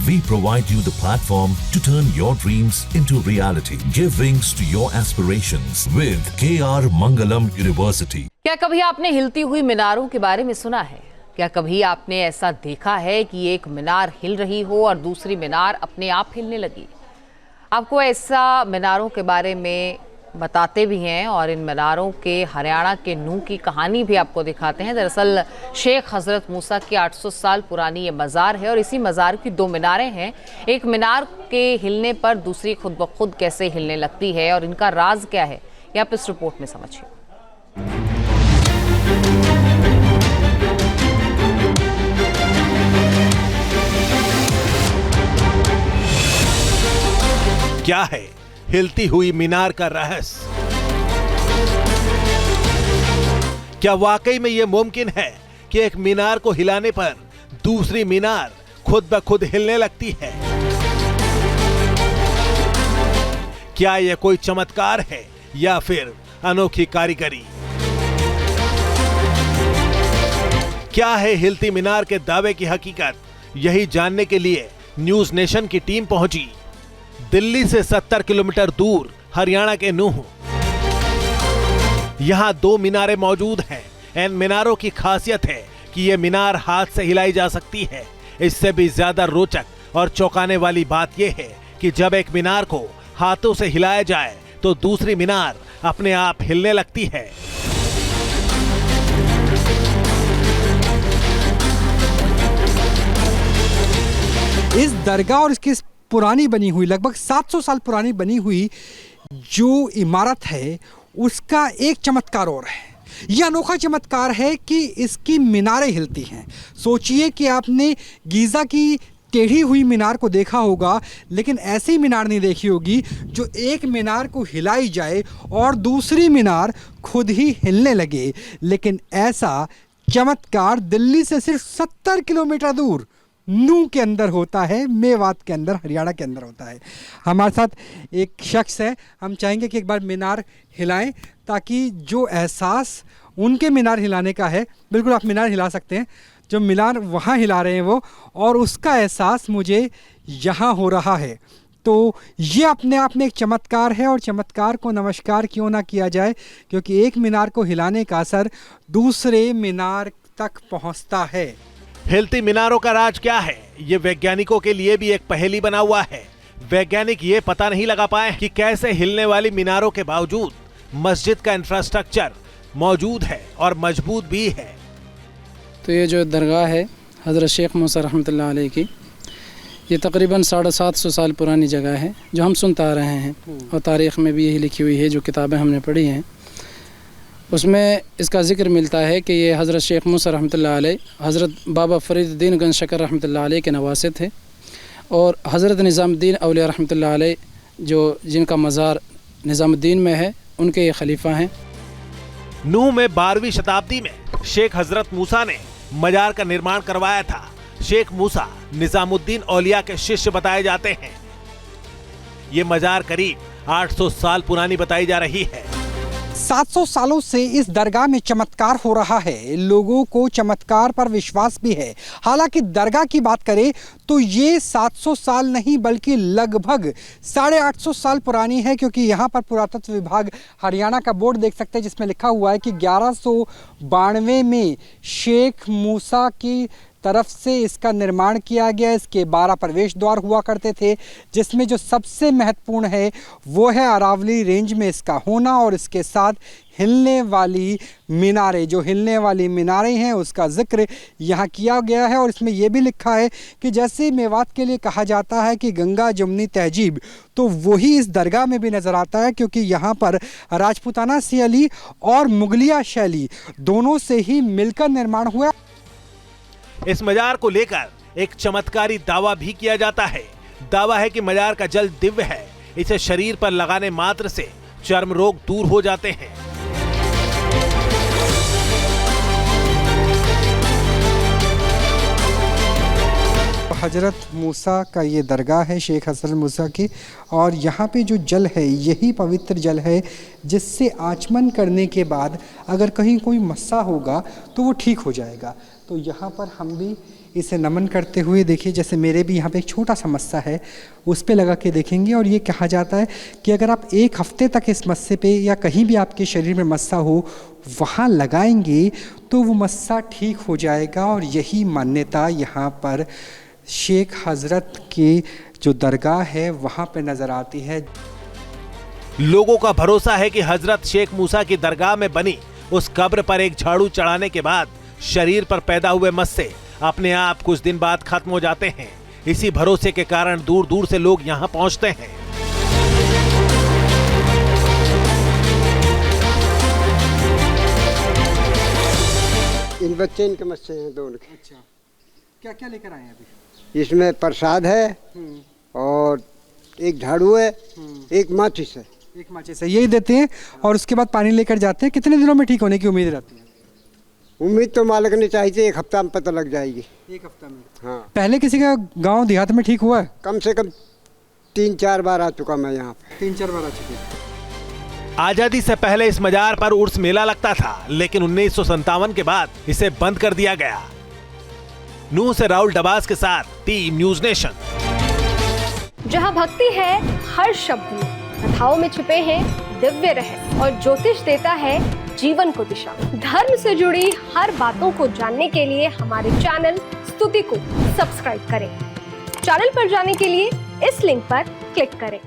We provide you the platform to turn your dreams into reality. Give wings to your aspirations with KR Mangalam University. क्या कभी आपने हिलती हुई मीनारों के बारे में सुना है? क्या कभी आपने ऐसा देखा है कि एक मीनार हिल रही हो और दूसरी मीनार अपने आप हिलने लगी? आपको ऐसा मीनारों के बारे में बताते भी हैं और इन मीनारों के हरियाणा के नूह की कहानी भी आपको दिखाते हैं। दरअसल शेख हजरत मूसा की 800 साल पुरानी ये मज़ार है और इसी मज़ार की दो मीनारें हैं। एक मीनार के हिलने पर दूसरी खुद ब खुद कैसे हिलने लगती है और इनका राज क्या है, ये आप इस रिपोर्ट में समझिए। क्या है हिलती हुई मीनार का रहस्य? क्या वाकई में यह मुमकिन है कि एक मीनार को हिलाने पर दूसरी मीनार खुद ब खुद हिलने लगती है? क्या यह कोई चमत्कार है या फिर अनोखी कारीगरी? क्या है हिलती मीनार के दावे की हकीकत? यही जानने के लिए न्यूज नेशन की टीम पहुंची दिल्ली से 70 किलोमीटर दूर हरियाणा के नूह। यहां दो मीनारें मौजूद हैं। इन मीनारों की खासियत है कि ये मीनार हाथ से हिलाई जा सकती है। इससे भी ज्यादा रोचक और चौंकाने वाली बात यह है कि जब एक मीनार को हाथों से हिलाया जाए तो दूसरी मीनार अपने आप हिलने लगती है। इस दरगाह और इसकी पुरानी बनी हुई, लगभग 700 साल पुरानी बनी हुई जो इमारत है, उसका एक चमत्कार और है। यह अनोखा चमत्कार है कि इसकी मीनारें हिलती हैं। सोचिए कि आपने गीज़ा की टेढ़ी हुई मीनार को देखा होगा, लेकिन ऐसी मीनार नहीं देखी होगी जो एक मीनार को हिलाई जाए और दूसरी मीनार खुद ही हिलने लगे। लेकिन ऐसा चमत्कार दिल्ली से सिर्फ 70 किलोमीटर दूर नूह के अंदर होता है, मेवात के अंदर, हरियाणा के अंदर होता है। हमारे साथ एक शख्स है, हम चाहेंगे कि एक बार मीनार हिलाएं ताकि जो एहसास उनके मीनार हिलाने का है, बिल्कुल आप मीनार हिला सकते हैं, जो मीनार वहाँ हिला रहे हैं वो, और उसका एहसास मुझे यहाँ हो रहा है। तो ये अपने आप में एक चमत्कार है और चमत्कार को नमस्कार क्यों ना किया जाए, क्योंकि एक मीनार को हिलाने का असर दूसरे मीनार तक पहुँचता है। हिलती मीनारों का राज क्या है, ये वैज्ञानिकों के लिए भी एक पहेली बना हुआ है। वैज्ञानिक ये पता नहीं लगा पाए कि कैसे हिलने वाली मीनारों के बावजूद मस्जिद का इंफ्रास्ट्रक्चर मौजूद है और मजबूत भी है। तो ये जो दरगाह है हज़रत शेख मूसा रहमतुल्लाह अलैह की, ये तकरीबन 750 साल पुरानी जगह है जो हम सुनते आ रहे हैं और तारीख़ में भी यही लिखी हुई है, जो किताबें हमने पढ़ी हैं उसमें इसका ज़िक्र मिलता है कि ये हज़रत शेख मूसा रहमतुल्लाह अलैह हज़रत बाबा फरीदुद्दीन गंज शकर रहमतुल्लाह अलैह के नवासे थे और हज़रत निज़ामुद्दीन औलिया रहमतुल्लाह अलैह जो जिनका मज़ार निज़ामुद्दीन में है, उनके ये खलीफा हैं। नूह में 12वीं शताब्दी में शेख हज़रत मूसा ने मज़ार का निर्माण करवाया था। शेख मूसा निज़ामुद्दीन औलिया के शिष्य बताए जाते हैं। ये मज़ार करीब 800 साल पुरानी बताई जा रही है। 700 सालों से इस दरगाह में चमत्कार हो रहा है। लोगों को चमत्कार पर विश्वास भी है। हालांकि दरगाह की बात करें तो ये 700 साल नहीं बल्कि लगभग 850 साल पुरानी है, क्योंकि यहाँ पर पुरातत्व विभाग हरियाणा का बोर्ड देख सकते हैं जिसमें लिखा हुआ है कि 1192 में शेख मूसा की तरफ से इसका निर्माण किया गया। इसके 12 प्रवेश द्वार हुआ करते थे, जिसमें जो सबसे महत्वपूर्ण है वो है अरावली रेंज में इसका होना और इसके साथ हिलने वाली मीनारें। जो हिलने वाली मीनारें हैं उसका जिक्र यहाँ किया गया है और इसमें यह भी लिखा है कि जैसे मेवात के लिए कहा जाता है कि गंगा जमुनी तहजीब, तो वही इस दरगाह में भी नज़र आता है, क्योंकि यहाँ पर राजपूताना शैली और मुगलिया शैली दोनों से ही मिलकर निर्माण हुआ। इस मज़ार को लेकर एक चमत्कारी दावा भी किया जाता है। दावा है कि मज़ार का जल दिव्य है, इसे शरीर पर लगाने मात्र से चर्म रोग दूर हो जाते हैं। हजरत मूसा का ये दरगाह है, शेख हजरत मूसा की, और यहाँ पे जो जल है यही पवित्र जल है जिससे आचमन करने के बाद अगर कहीं कोई मस्सा होगा तो वो ठीक हो जाएगा। तो यहाँ पर हम भी इसे नमन करते हुए देखिए, जैसे मेरे भी यहाँ पे एक छोटा सा मस्सा है उस पे लगा के देखेंगे। और ये कहा जाता है कि अगर आप 1 हफ्ते तक इस मस्से पे या कहीं भी आपके शरीर में मस्सा हो वहाँ लगाएंगे तो वो मस्सा ठीक हो जाएगा। और यही मान्यता यहाँ पर शेख हज़रत की जो दरगाह है वहाँ पे नज़र आती है। लोगों का भरोसा है कि हजरत शेख मूसा की दरगाह में बनी उस कब्र पर एक झाड़ू चढ़ाने के बाद शरीर पर पैदा हुए मस्से अपने आप कुछ दिन बाद खत्म हो जाते हैं। इसी भरोसे के कारण दूर दूर से लोग यहाँ पहुँचते हैं। इन बच्चे इनके मस्से हैं दोनों के। अच्छा, क्या क्या लेकर आए हैं अभी? इसमें प्रसाद है और एक झाड़ू है, एक माचिस है। एक माचिस है, यही देते हैं और उसके बाद पानी लेकर जाते हैं। कितने दिनों में ठीक होने की उम्मीद रहती है? उम्मीद तो मालिक ने चाहिए 1 हफ्ता में पता लग जाएगी। 1 हफ्ता में? हाँ। पहले किसी का गांव देहात में ठीक हुआ है? कम से कम 3-4 बार आ चुका मैं यहाँ पे। 3-4 बार आ चुके हैं। आजादी से पहले इस मजार पर उर्स मेला लगता था, लेकिन 1957 के बाद इसे बंद कर दिया गया। नूह से राहुल डबास के साथ टीम न्यूज़ नेशन। जहाँ भक्ति है हर शब्द में, कथाओं में छुपे हैं दिव्य रहस्य और ज्योतिष देता है जीवन को दिशा। धर्म से जुड़ी हर बातों को जानने के लिए हमारे चैनल स्तुति को सब्सक्राइब करें। चैनल पर जाने के लिए इस लिंक पर क्लिक करें।